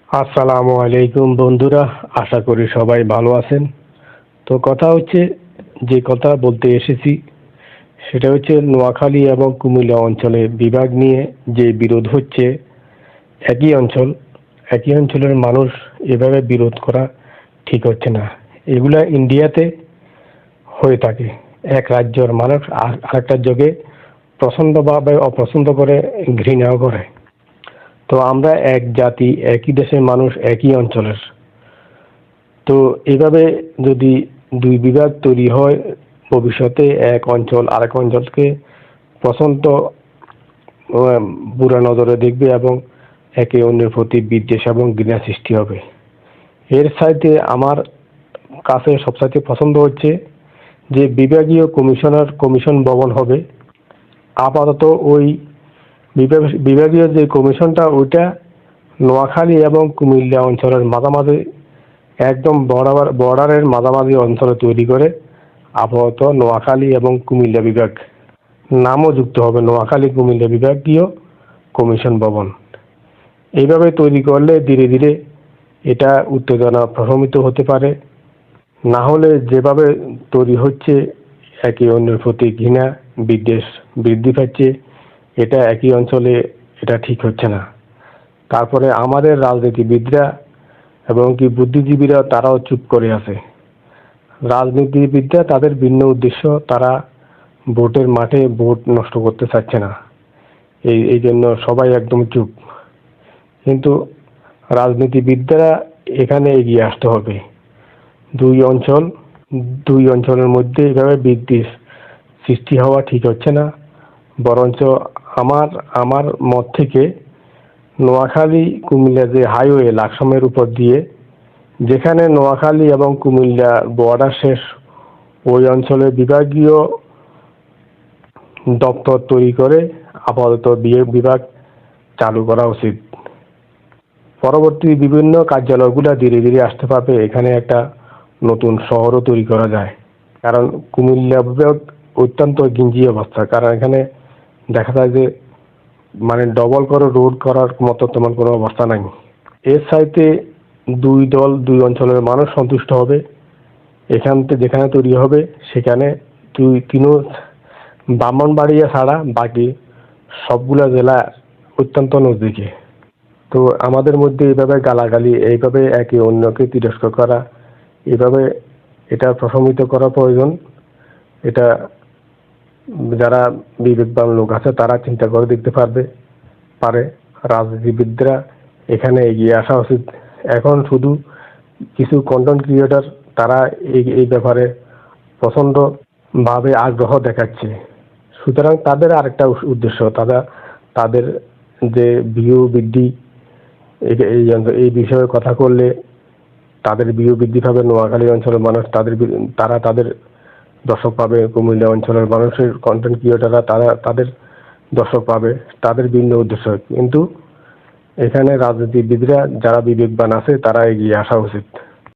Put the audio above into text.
আসসালামু আলাইকুম বন্ধুরা, আশা করি সবাই ভালো আছেন। তো কথা হচ্ছে, যে কথা বলতে এসেছি সেটা হচ্ছে নোয়াখালী এবং কুমিল্লা অঞ্চলে বিভাগ নিয়ে যে বিরোধ হচ্ছে। একই অঞ্চল, একই অঞ্চলের মানুষ এভাবে বিরোধ করা ঠিক হচ্ছে না। এগুলা ইন্ডিয়াতে হয়ে থাকে। এক রাজ্যের মানুষ আরেকটা যোগে পছন্দ বা অপছন্দ করে, ঘৃণাও করে। তো আমরা এক জাতি, একই দেশের মানুষ, একই অঞ্চলের। তো এভাবে যদি দুই বিভাগ তৈরি হয়, ভবিষ্যতে এক অঞ্চল আরেক অঞ্চলকে পছন্দ বুরা নজরে দেখবে এবং একে অন্যের প্রতি বিদ্বেষ এবং ঘৃণা সৃষ্টি হবে। এর সাথে আমার কাছে সবচাইতে পছন্দ হচ্ছে যে বিভাগীয় কমিশন ভবন হবে। আপাতত ওই বিভাগীয় যে কমিশনটা, ওইটা নোয়াখালী এবং কুমিল্লা অঞ্চলের মাঝামাঝি, একদম বর্ডারের মাঝামাঝি অঞ্চলে তৈরি করে আপাতত নোয়াখালী এবং কুমিল্লা বিভাগ নামও যুক্ত হবে, নোয়াখালী কুমিল্লা বিভাগীয় কমিশন ভবন। এইভাবে তৈরি করলে ধীরে ধীরে এটা উত্তেজনা প্রশমিত হতে পারে। না হলে যেভাবে তৈরি হচ্ছে, একে অন্যের প্রতি ঘৃণা বিদ্বেষ বৃদ্ধি পাচ্ছে, এটা একই অঞ্চলে এটা ঠিক হচ্ছে না। তারপরে আমাদের রাজনীতিবিদরা এবং কি বুদ্ধিজীবীরা তারাও চুপ করে আছে। রাজনীতিবিদরা তাদের ভিন্ন উদ্দেশ্য, তারা ভোটের মাঠে ভোট নষ্ট করতে চাচ্ছে না। এই জন্য সবাই একদম চুপ। কিন্তু রাজনীতিবিদরা এখানে এগিয়ে আসতে হবে। দুই অঞ্চল, দুই অঞ্চলের মধ্যে এভাবে বিদ্বেষ সৃষ্টি হওয়া ঠিক হচ্ছে না। বরঞ্চ আমার আমার মত থেকে নোয়াখালী কুমিল্লা যে হাইওয়ে লাকসামের উপর দিয়ে, যেখানে নোয়াখালী এবং কুমিল্লা বর্ডার শেষ, ওই অঞ্চলে বিভাগীয় দপ্তর তৈরি করে আপাতত বিভাগ চালু করা উচিত। পরবর্তী বিভিন্ন কার্যালয়গুলো ধীরে ধীরে আসতে পারবে। এখানে একটা নতুন শহরও তৈরি করা যায়। কারণ কুমিল্লা বিভাগ অত্যন্ত গিঞ্জি অবস্থা, কারণ এখানে দেখা যায় যে মানে ডবল করে রোড করার মতো তেমন কোনো অবস্থা নাই। এর চাইতে দুই দল, দুই অঞ্চলের মানুষ সন্তুষ্ট হবে। এখান থেকে যেখানে তৈরি হবে সেখানে তিনও ব্রাহ্মণবাড়িয়া ছাড়া বাকি সবগুলা জেলা অত্যন্ত নজদিকে। তো আমাদের মধ্যে এইভাবে গালাগালি, এইভাবে একে অন্যকে তিরস্কার করা, এইভাবে এটা প্রশমিত করা প্রয়োজন। এটা যারা বিবেকবান লোক আছে তারা চিন্তা করে দেখতে পারে। রাজনীতিবিদরা এখানে এগিয়ে আসা উচিত। এখন শুধু কিছু কন্টেন্ট ক্রিয়েটর, তারা এই ব্যাপারে প্রচন্ড ভাবে আগ্রহ দেখাচ্ছে। সুতরাং তাদের আরেকটা উদ্দেশ্য, তাদের যে ভিউ বৃদ্ধি, এই বিষয়ে কথা করলে তাদের ভিউ বৃদ্ধি পাবে। নোয়াখালী অঞ্চলের মানুষ তাদের দর্শক পাবে, কুমিল্লা অঞ্চলের মানুষের কন্টেন্ট ক্রিয়েটাররা তাদের দর্শক পাবে। তাদের ভিন্ন উদ্দেশ্য। কিন্তু এখানে রাজনীতিবিদরা যারা বিবেকবান আছে তারা এগিয়ে আসা উচিত।